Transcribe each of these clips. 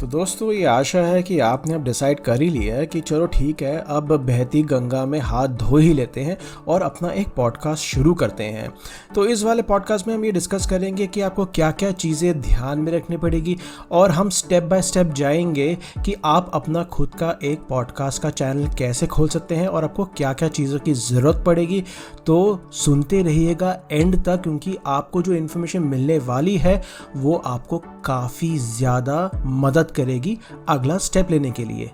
तो दोस्तों, ये आशा है कि आपने अब डिसाइड कर ही लिया है कि चलो ठीक है, अब बहती गंगा में हाथ धो ही लेते हैं और अपना एक पॉडकास्ट शुरू करते हैं। तो इस वाले पॉडकास्ट में हम ये डिस्कस करेंगे कि आपको क्या क्या चीज़ें ध्यान में रखनी पड़ेगी और हम स्टेप बाय स्टेप जाएंगे कि आप अपना खुद का एक पॉडकास्ट का चैनल कैसे खोल सकते हैं और आपको क्या क्या चीज़ों की ज़रूरत पड़ेगी। तो सुनते रहिएगा एंड तक, क्योंकि आपको जो इन्फॉर्मेशन मिलने वाली है वो आपको काफ़ी ज़्यादा मदद करेगी अगला स्टेप लेने के लिए।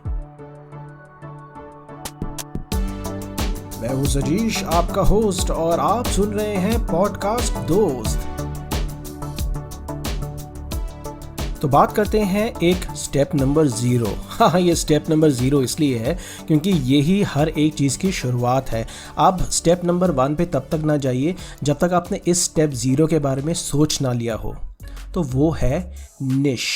मैं हूं सजीश, आपका होस्ट, और आप सुन रहे हैं पॉडकास्ट दोस्त। तो बात करते हैं एक स्टेप नंबर 0। हाँ, ये स्टेप नंबर 0 इसलिए है क्योंकि यही हर एक चीज़ की शुरुआत है। आप स्टेप नंबर 1 पे तब तक ना जाइए जब तक आपने इस स्टेप 0 के बारे में सोच ना लिया हो। तो वो है निश,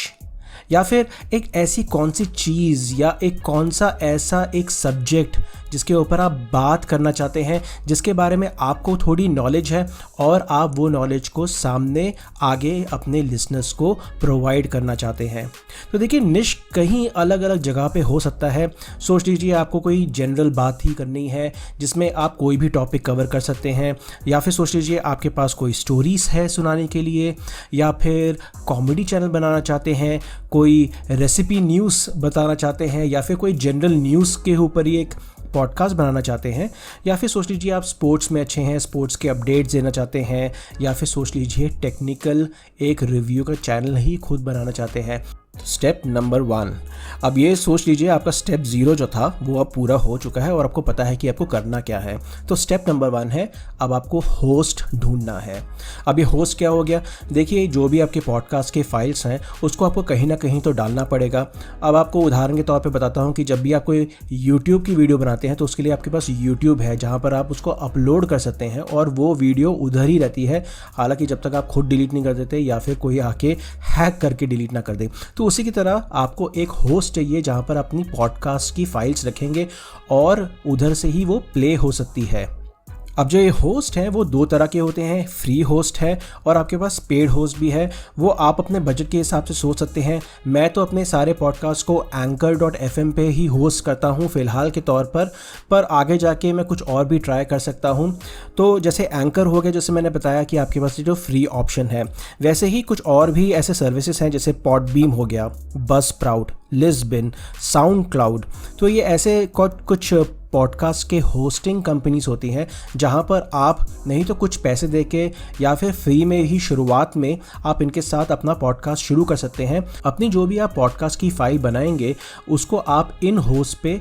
या फिर एक ऐसी कौन सी चीज़ या एक कौन सा ऐसा एक सब्जेक्ट जिसके ऊपर आप बात करना चाहते हैं, जिसके बारे में आपको थोड़ी नॉलेज है और आप वो नॉलेज को सामने आगे अपने लिसनर्स को प्रोवाइड करना चाहते हैं। तो देखिए, निश कहीं अलग अलग जगह पे हो सकता है। सोच लीजिए आपको कोई जनरल बात ही करनी है जिसमें आप कोई भी टॉपिक कवर कर सकते हैं, या फिर सोच लीजिए आपके पास कोई स्टोरीज़ है सुनाने के लिए, या फिर कॉमेडी चैनल बनाना चाहते हैं, कोई रेसिपी न्यूज़ बताना चाहते हैं, या फिर कोई जनरल न्यूज़ के ऊपर ही एक पॉडकास्ट बनाना चाहते हैं, या फिर सोच लीजिए आप स्पोर्ट्स में अच्छे हैं, स्पोर्ट्स के अपडेट्स देना चाहते हैं, या फिर सोच लीजिए टेक्निकल एक रिव्यू का चैनल ही खुद बनाना चाहते हैं। स्टेप नंबर 1, अब ये सोच लीजिए आपका स्टेप 0 जो था वो अब पूरा हो चुका है और आपको पता है कि आपको करना क्या है। तो स्टेप नंबर 1 है, अब आपको होस्ट ढूंढना है। अब ये होस्ट क्या हो गया? देखिए, जो भी आपके पॉडकास्ट के फाइल्स हैं उसको आपको कहीं ना कहीं तो डालना पड़ेगा। अब आपको उदाहरण के तौर पे बताता हूँ कि जब भी आप कोई यूट्यूब की वीडियो बनाते हैं तो उसके लिए आपके पास यूट्यूब है जहाँ पर आप उसको अपलोड कर सकते हैं और वो वीडियो उधर ही रहती है, हालांकि जब तक आप खुद डिलीट नहीं कर देते या फिर कोई आके हैक करके डिलीट ना कर दे। तो उसी की तरह आपको एक होस्ट चाहिए जहां पर अपनी पॉडकास्ट की फाइल्स रखेंगे और उधर से ही वो प्ले हो सकती है। अब जो ये होस्ट हैं वो 2 तरह के होते हैं, फ्री होस्ट है और आपके पास पेड होस्ट भी है। वो आप अपने बजट के हिसाब से सोच सकते हैं। मैं तो अपने सारे पॉडकास्ट को anchor.fm पे ही होस्ट करता हूँ फ़िलहाल के तौर पर आगे जाके मैं कुछ और भी ट्राई कर सकता हूँ। तो जैसे एंकर हो गया, जैसे मैंने बताया कि आपके पास जो फ्री ऑप्शन है, वैसे ही कुछ और भी ऐसे सर्विसेज हैं जैसे पॉडबीम हो गया, बज़स्प्राउट, लिस्बिन, साउंड क्लाउड। तो ये ऐसे कुछ पॉडकास्ट के होस्टिंग कंपनीज होती हैं जहां पर आप नहीं तो कुछ पैसे देके या फिर फ्री में ही शुरुआत में आप इनके साथ अपना पॉडकास्ट शुरू कर सकते हैं। अपनी जो भी आप पॉडकास्ट की फाइल बनाएंगे उसको आप इन होस्ट पे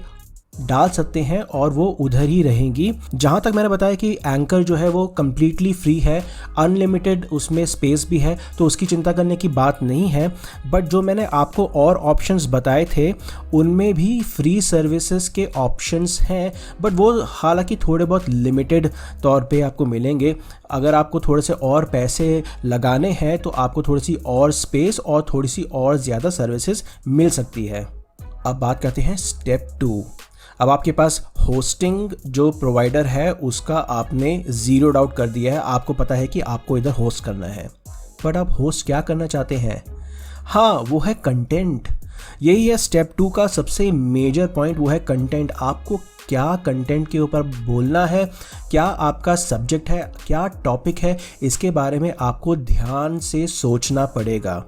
डाल सकते हैं और वो उधर ही रहेंगी। जहाँ तक मैंने बताया कि एंकर जो है वो कम्प्लीटली फ्री है, अनलिमिटेड उसमें स्पेस भी है, तो उसकी चिंता करने की बात नहीं है। बट जो मैंने आपको और ऑप्शंस बताए थे उनमें भी फ्री सर्विसेज के ऑप्शंस हैं, बट वो हालांकि थोड़े बहुत लिमिटेड तौर पे आपको मिलेंगे। अगर आपको थोड़े से और पैसे लगाने हैं तो आपको थोड़ी सी और स्पेस और थोड़ी सी और ज़्यादा सर्विसेज मिल सकती है। अब बात करते हैं स्टेप 2। अब आपके पास होस्टिंग जो प्रोवाइडर है उसका आपने ज़ीरो आउट कर दिया है, आपको पता है कि आपको इधर होस्ट करना है, बट आप होस्ट क्या करना चाहते हैं? हाँ, वो है कंटेंट। यही है स्टेप 2 का सबसे मेजर पॉइंट, वो है कंटेंट। आपको क्या कंटेंट के ऊपर बोलना है, क्या आपका सब्जेक्ट है, क्या टॉपिक है, इसके बारे में आपको ध्यान से सोचना पड़ेगा।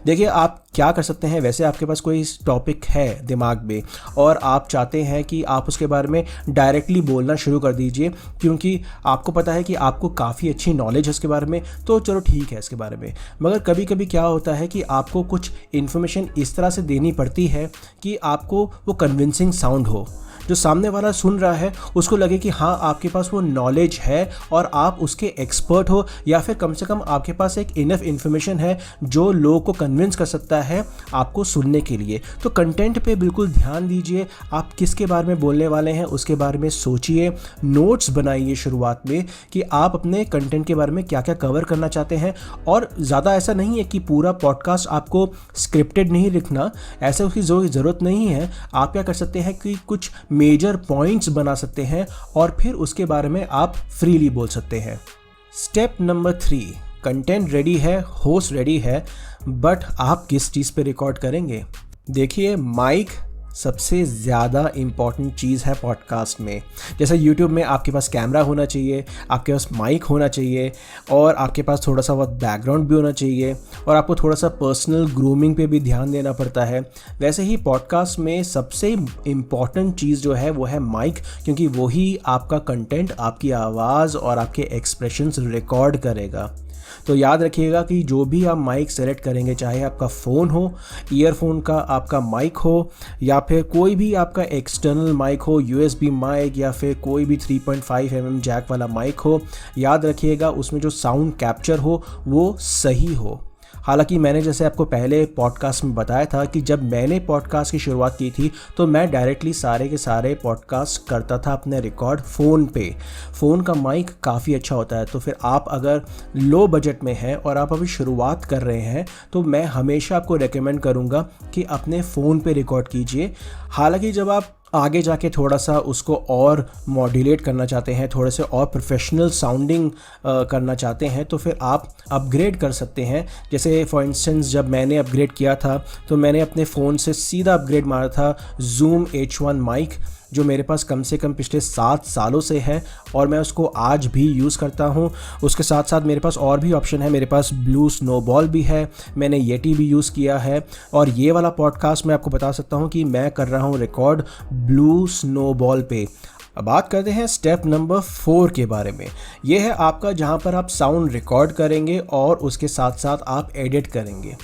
देखिए, आप क्या कर सकते हैं, वैसे आपके पास कोई टॉपिक है दिमाग में और आप चाहते हैं कि आप उसके बारे में डायरेक्टली बोलना शुरू कर दीजिए, क्योंकि आपको पता है कि आपको काफ़ी अच्छी नॉलेज है इसके बारे में, तो चलो ठीक है इसके बारे में। मगर कभी कभी क्या होता है कि आपको कुछ इन्फॉर्मेशन इस तरह से देनी पड़ती है कि आपको वो कन्विंसिंग साउंड हो, जो सामने वाला सुन रहा है उसको लगे कि हाँ, आपके पास वो नॉलेज है और आप उसके एक्सपर्ट हो, या फिर कम से कम आपके पास एक इनफ इन्फॉर्मेशन है जो लोगों को कन्विंस कर सकता है आपको सुनने के लिए। तो कंटेंट पे बिल्कुल ध्यान दीजिए, आप किसके बारे में बोलने वाले हैं उसके बारे में सोचिए, नोट्स बनाइए शुरुआत में कि आप अपने कंटेंट के बारे में क्या क्या कवर करना चाहते हैं। और ज़्यादा ऐसा नहीं है कि पूरा पॉडकास्ट आपको स्क्रिप्टेड नहीं लिखना, ऐसा उसकी ज़रूरत नहीं है। आप क्या कर सकते हैं कि कुछ मेजर पॉइंट्स बना सकते हैं और फिर उसके बारे में आप फ्रीली बोल सकते हैं। स्टेप नंबर 3, कंटेंट रेडी है, होस्ट रेडी है, बट आप किस चीज़ पे रिकॉर्ड करेंगे? देखिए, माइक सबसे ज़्यादा इम्पॉर्टेंट चीज़ है पॉडकास्ट में। जैसे यूट्यूब में आपके पास कैमरा होना चाहिए, आपके पास माइक होना चाहिए और आपके पास थोड़ा सा बहुत बैकग्राउंड भी होना चाहिए और आपको थोड़ा सा पर्सनल ग्रूमिंग पे भी ध्यान देना पड़ता है। वैसे ही पॉडकास्ट में सबसे इम्पॉर्टेंट चीज़ जो है वो है माइक, क्योंकि वही आपका कंटेंट, आपकी आवाज़ और आपके एक्सप्रेशंस रिकॉर्ड करेगा। तो याद रखिएगा कि जो भी आप माइक सेलेक्ट करेंगे, चाहे आपका फ़ोन हो, ईयरफोन का आपका माइक हो या फिर कोई भी आपका एक्सटर्नल माइक हो, यूएसबी माइक या फिर कोई भी 3.5 mm जैक वाला माइक हो, याद रखिएगा उसमें जो साउंड कैप्चर हो वो सही हो। हालांकि मैंने जैसे आपको पहले पॉडकास्ट में बताया था कि जब मैंने पॉडकास्ट की शुरुआत की थी तो मैं डायरेक्टली सारे के सारे पॉडकास्ट करता था अपने रिकॉर्ड फ़ोन पे। फ़ोन का माइक काफ़ी अच्छा होता है। तो फिर आप अगर लो बजट में हैं और आप अभी शुरुआत कर रहे हैं तो मैं हमेशा आपको रेकमेंड करूँगा कि अपने फ़ोन पे रिकॉर्ड कीजिए। हालांकि जब आप आगे जाके थोड़ा सा उसको और मॉड्यूलेट करना चाहते हैं, थोड़े से और प्रोफेशनल साउंडिंग करना चाहते हैं तो फिर आप अपग्रेड कर सकते हैं। जैसे फॉर इंस्टेंस जब मैंने अपग्रेड किया था तो मैंने अपने फ़ोन से सीधा अपग्रेड मारा था Zoom H1 माइक, जो मेरे पास कम से कम पिछले 7 सालों से है और मैं उसको आज भी यूज़ करता हूँ। उसके साथ साथ मेरे पास और भी ऑप्शन है, मेरे पास ब्लू स्नोबॉल भी है, मैंने येटी भी यूज़ किया है और ये वाला पॉडकास्ट मैं आपको बता सकता हूँ कि मैं कर रहा हूँ रिकॉर्ड ब्लू स्नोबॉल पे। अब बात करते हैं स्टेप नंबर 4 के बारे में। ये है आपका जहाँ पर आप साउंड रिकॉर्ड करेंगे और उसके साथ साथ आप एडिट करेंगे।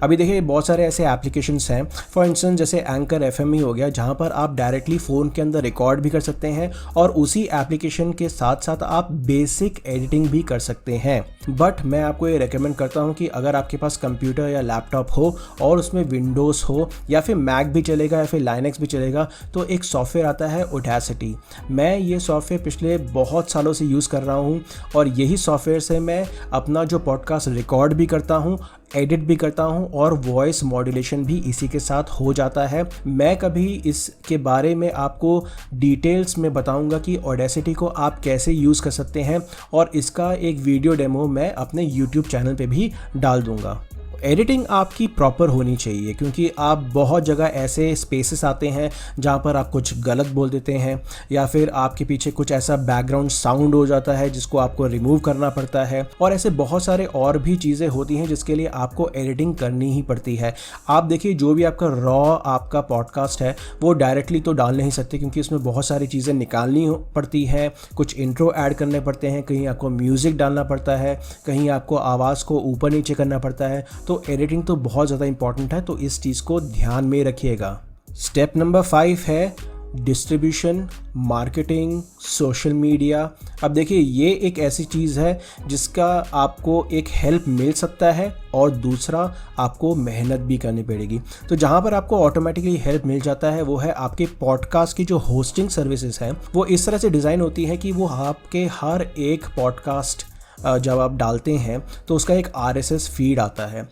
अभी देखिए बहुत सारे ऐसे एप्लीकेशंस हैं, फॉर इंस्टेंस जैसे एंकर एफएम ही हो गया, जहाँ पर आप डायरेक्टली फ़ोन के अंदर रिकॉर्ड भी कर सकते हैं और उसी एप्लीकेशन के साथ साथ आप बेसिक एडिटिंग भी कर सकते हैं। बट मैं आपको ये रेकमेंड करता हूँ कि अगर आपके पास कंप्यूटर या लैपटॉप हो और उसमें विंडोज़ हो या फिर मैक भी चलेगा या फिर लाइनक्स भी चलेगा, तो एक सॉफ्टवेयर आता है ऑडेसिटी। मैं ये सॉफ्टवेयर पिछले बहुत सालों से यूज़ कर रहा हूँ और यही सॉफ्टवेयर से मैं अपना जो पॉडकास्ट रिकॉर्ड भी करता हूँ, एडिट भी करता हूँ और वॉइस मॉड्यूलेशन भी इसी के साथ हो जाता है। मैं कभी इसके बारे में आपको डिटेल्स में बताऊँगा कि ऑडेसिटी को आप कैसे यूज़ कर सकते हैं और इसका एक वीडियो डेमो मैं अपने यूट्यूब चैनल पे भी डाल दूँगा। एडिटिंग आपकी प्रॉपर होनी चाहिए, क्योंकि आप बहुत जगह ऐसे स्पेसेस आते हैं जहाँ पर आप कुछ गलत बोल देते हैं या फिर आपके पीछे कुछ ऐसा बैकग्राउंड साउंड हो जाता है जिसको आपको रिमूव करना पड़ता है और ऐसे बहुत सारे और भी चीज़ें होती हैं जिसके लिए आपको एडिटिंग करनी ही पड़ती है। आप देखिए जो भी आपका रॉ आपका पॉडकास्ट है वो डायरेक्टली तो डाल नहीं सकते, क्योंकि उसमें बहुत सारी चीज़ें निकालनी पड़ती हैं, कुछ इंट्रो ऐड करने पड़ते हैं, कहीं आपको म्यूज़िक डालना पड़ता है, कहीं आपको आवाज़ को ऊपर नीचे करना पड़ता है। तो एडिटिंग तो बहुत ज़्यादा इंपॉर्टेंट है, तो इस चीज़ को ध्यान में रखिएगा। स्टेप नंबर 5 है डिस्ट्रीब्यूशन, मार्केटिंग, सोशल मीडिया। अब देखिए ये एक ऐसी चीज़ है जिसका आपको एक हेल्प मिल सकता है और दूसरा आपको मेहनत भी करनी पड़ेगी। तो जहाँ पर आपको ऑटोमेटिकली हेल्प मिल जाता है वो है आपके पॉडकास्ट की जो होस्टिंग सर्विसेज हैं, वो इस तरह से डिज़ाइन होती है कि वो आपके हर एक पॉडकास्ट जब आप डालते हैं तो उसका एक RSS फीड आता है।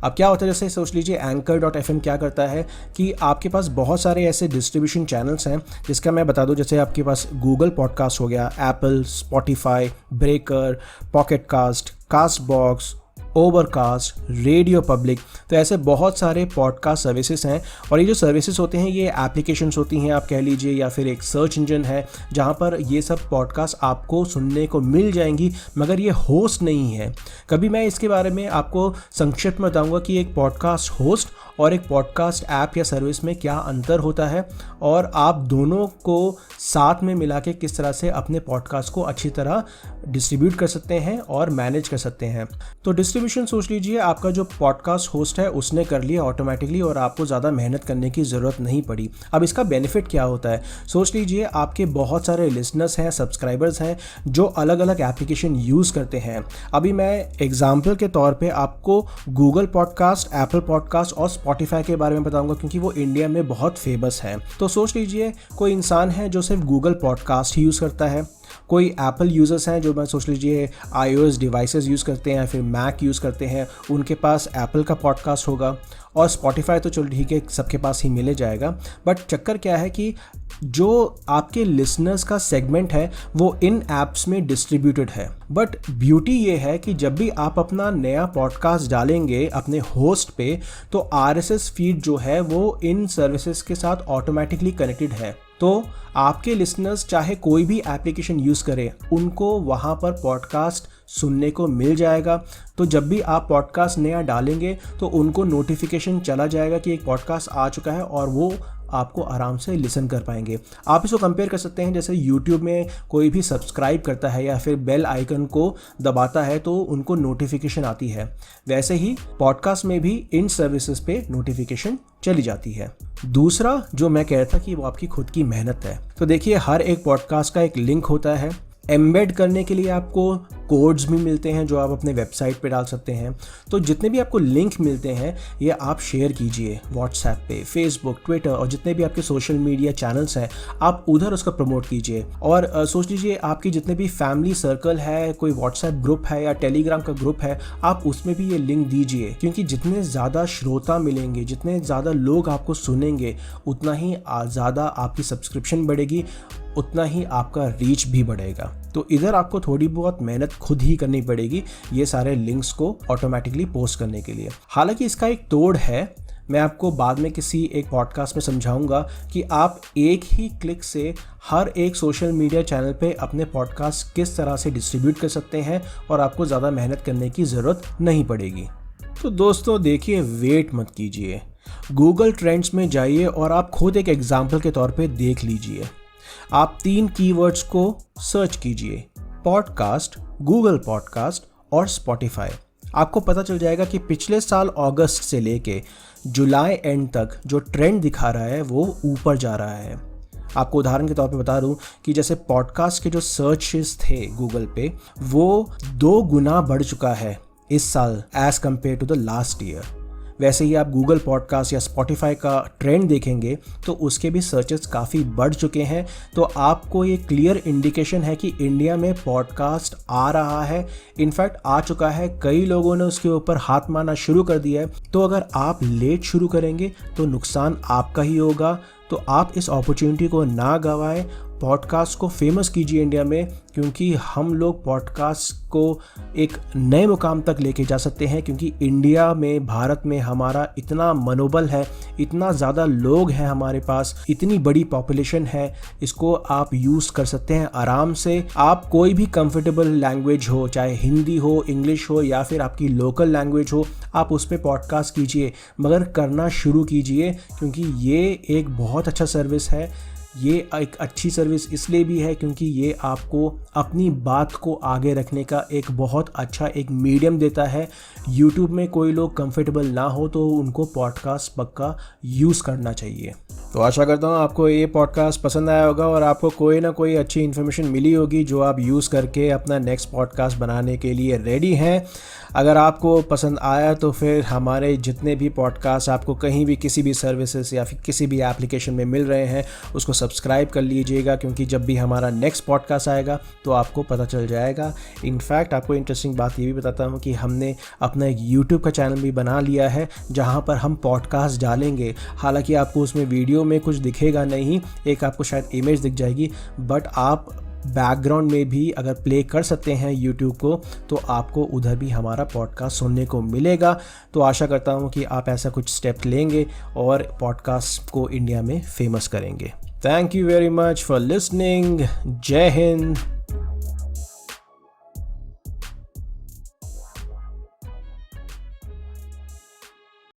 अब क्या होता है, जैसे सोच लीजिए Anchor.fm क्या करता है कि आपके पास बहुत सारे ऐसे डिस्ट्रीब्यूशन चैनल्स हैं, जिसका मैं बता दूं, जैसे आपके पास गूगल पॉडकास्ट हो गया, Apple, Spotify, Breaker, Pocket Casts, Castbox, Overcast, Radio Public. तो ऐसे बहुत सारे पॉडकास्ट सर्विसेज हैं और ये जो सर्विसेज होते हैं ये एप्लीकेशंस होती हैं आप कह लीजिए, या फिर एक सर्च इंजन है जहाँ पर ये सब पॉडकास्ट आपको सुनने को मिल जाएंगी, मगर ये होस्ट नहीं है। कभी मैं इसके बारे में आपको संक्षिप्त में बताऊँगा कि एक पॉडकास्ट होस्ट और एक पॉडकास्ट ऐप या सर्विस में क्या अंतर होता है और आप दोनों को साथ में मिला के किस तरह से अपने पॉडकास्ट को अच्छी तरह डिस्ट्रीब्यूट कर सकते हैं और मैनेज कर सकते हैं। तो डिस्ट्रीब्यूशन सोच लीजिए आपका जो पॉडकास्ट होस्ट है उसने कर लिया ऑटोमेटिकली और आपको ज़्यादा मेहनत करने की ज़रूरत नहीं पड़ी। अब इसका बेनिफिट क्या होता है, सोच लीजिए आपके बहुत सारे लिसनर्स हैं, सब्सक्राइबर्स हैं जो अलग अलग एप्लीकेशन यूज़ करते हैं। अभी मैं एग्जाम्पल के तौर पर आपको गूगल पॉडकास्ट, एप्पल पॉडकास्ट और स्पॉटिफाई के बारे में बताऊंगा, क्योंकि वो इंडिया में बहुत फेमस है। तो सोच लीजिए कोई इंसान है जो सिर्फ गूगल पॉडकास्ट ही यूज़ करता है कोई एप्पल यूज़र्स हैं जो मैं सोच लीजिए iOS डिवाइसेस यूज़ करते हैं या फिर मैक यूज़ करते हैं, उनके पास एप्पल का पॉडकास्ट होगा। और स्पॉटिफाई तो चलो ठीक है, सबके पास ही मिले जाएगा। बट चक्कर क्या है कि जो आपके लिसनर्स का सेगमेंट है वो इन ऐप्स में डिस्ट्रीब्यूटेड है। बट ब्यूटी ये है कि जब भी आप अपना नया पॉडकास्ट डालेंगे अपने होस्ट पे, तो RSS फीड जो है वो इन सर्विसेज के साथ ऑटोमेटिकली कनेक्टेड है। तो आपके लिसनर्स चाहे कोई भी एप्लीकेशन यूज़ करें, उनको वहाँ पर पॉडकास्ट सुनने को मिल जाएगा। तो जब भी आप पॉडकास्ट नया डालेंगे तो उनको नोटिफिकेशन चला जाएगा कि एक पॉडकास्ट आ चुका है और वो आपको आराम से लिसन कर पाएंगे। आप इसको कंपेयर कर सकते हैं जैसे यूट्यूब में कोई भी सब्सक्राइब करता है या फिर बेल आइकन को दबाता है तो उनको नोटिफिकेशन आती है, वैसे ही पॉडकास्ट में भी इन सर्विसेज पे नोटिफिकेशन चली जाती है। दूसरा जो मैं कह रहा था कि वो आपकी खुद की मेहनत है। तो देखिए, हर एक पॉडकास्ट का एक लिंक होता है। एम्बेड करने के लिए आपको कोड्स भी मिलते हैं जो आप अपने वेबसाइट पे डाल सकते हैं। तो जितने भी आपको लिंक मिलते हैं ये आप शेयर कीजिए व्हाट्सएप पे, फेसबुक, ट्विटर और जितने भी आपके सोशल मीडिया चैनल्स हैं आप उधर उसका प्रमोट कीजिए। और सोच लीजिए आपकी जितने भी फैमिली सर्कल है, कोई व्हाट्सएप ग्रुप है या टेलीग्राम का ग्रुप है, आप उसमें भी ये लिंक दीजिए। क्योंकि जितने ज़्यादा श्रोता मिलेंगे, जितने ज़्यादा लोग आपको सुनेंगे, उतना ही ज़्यादा आपकी सब्सक्रिप्शन बढ़ेगी, उतना ही आपका रीच भी बढ़ेगा। तो इधर आपको थोड़ी बहुत मेहनत खुद ही करनी पड़ेगी ये सारे लिंक्स को ऑटोमेटिकली पोस्ट करने के लिए। हालांकि इसका एक तोड़ है, मैं आपको बाद में किसी एक पॉडकास्ट में समझाऊंगा कि आप एक ही क्लिक से हर एक सोशल मीडिया चैनल पे अपने पॉडकास्ट किस तरह से डिस्ट्रीब्यूट कर सकते हैं और आपको ज़्यादा मेहनत करने की ज़रूरत नहीं पड़ेगी। तो दोस्तों देखिए, वेट मत कीजिए, गूगल ट्रेंड्स में जाइए और आप खुद एक एग्जाम्पल के तौर पे देख लीजिए। आप 3 कीवर्ड्स को सर्च कीजिए, पॉडकास्ट, गूगल पॉडकास्ट और स्पॉटिफाई। आपको पता चल जाएगा कि पिछले साल अगस्त से लेके जुलाई एंड तक जो ट्रेंड दिखा रहा है वो ऊपर जा रहा है। आपको उदाहरण के तौर पे बता दूं कि जैसे पॉडकास्ट के जो सर्चेस थे गूगल पे, वो 2 गुना बढ़ चुका है इस साल as compared to the last year. वैसे ही आप गूगल पॉडकास्ट या स्पॉटिफाई का ट्रेंड देखेंगे तो उसके भी सर्चेस काफ़ी बढ़ चुके हैं। तो आपको ये क्लियर इंडिकेशन है कि इंडिया में पॉडकास्ट आ रहा है, इनफैक्ट आ चुका है। कई लोगों ने उसके ऊपर हाथ मारना शुरू कर दिया है। तो अगर आप लेट शुरू करेंगे तो नुकसान आपका ही होगा। तो आप इस अपॉर्चुनिटी को ना गंवाएं, पॉडकास्ट को फेमस कीजिए इंडिया में, क्योंकि हम लोग पॉडकास्ट को एक नए मुकाम तक लेके जा सकते हैं। क्योंकि इंडिया में, भारत में हमारा इतना मनोबल है, इतना ज़्यादा लोग हैं हमारे पास, इतनी बड़ी पॉपुलेशन है, इसको आप यूज़ कर सकते हैं आराम से। आप कोई भी कंफर्टेबल लैंग्वेज हो, चाहे हिंदी हो, इंग्लिश हो या फिर आपकी लोकल लैंग्वेज हो, आप उस पर पॉडकास्ट कीजिए, मगर करना शुरू कीजिए। क्योंकि ये एक बहुत अच्छा सर्विस है। ये एक अच्छी सर्विस इसलिए भी है क्योंकि ये आपको अपनी बात को आगे रखने का एक बहुत अच्छा एक मीडियम देता है। यूट्यूब में कोई लोग कंफर्टेबल ना हो तो उनको पॉडकास्ट पक्का यूज़ करना चाहिए। तो आशा करता हूँ आपको ये पॉडकास्ट पसंद आया होगा और आपको कोई ना कोई अच्छी इन्फॉर्मेशन मिली होगी जो आप यूज़ करके अपना नेक्स्ट पॉडकास्ट बनाने के लिए रेडी हैं। अगर आपको पसंद आया तो फिर हमारे जितने भी पॉडकास्ट आपको कहीं भी किसी भी सर्विसेज या फिर किसी भी एप्लीकेशन में मिल रहे हैं उसको सब्सक्राइब कर लीजिएगा, क्योंकि जब भी हमारा नेक्स्ट पॉडकास्ट आएगा तो आपको पता चल जाएगा। इनफैक्ट आपको इंटरेस्टिंग बात ये भी बताता हूँ कि हमने अपना एक यूट्यूब का चैनल भी बना लिया है जहाँ पर हम पॉडकास्ट डालेंगे। हालांकि आपको उसमें वीडियो में कुछ दिखेगा नहीं, एक आपको शायद इमेज दिख जाएगी, बट आप बैकग्राउंड में भी अगर प्ले कर सकते हैं यूट्यूब को तो आपको उधर भी हमारा पॉडकास्ट सुनने को मिलेगा। तो आशा करता हूँ कि आप ऐसा कुछ स्टेप लेंगे और पॉडकास्ट को इंडिया में फेमस करेंगे। Thank you very much for listening. जय हिंद।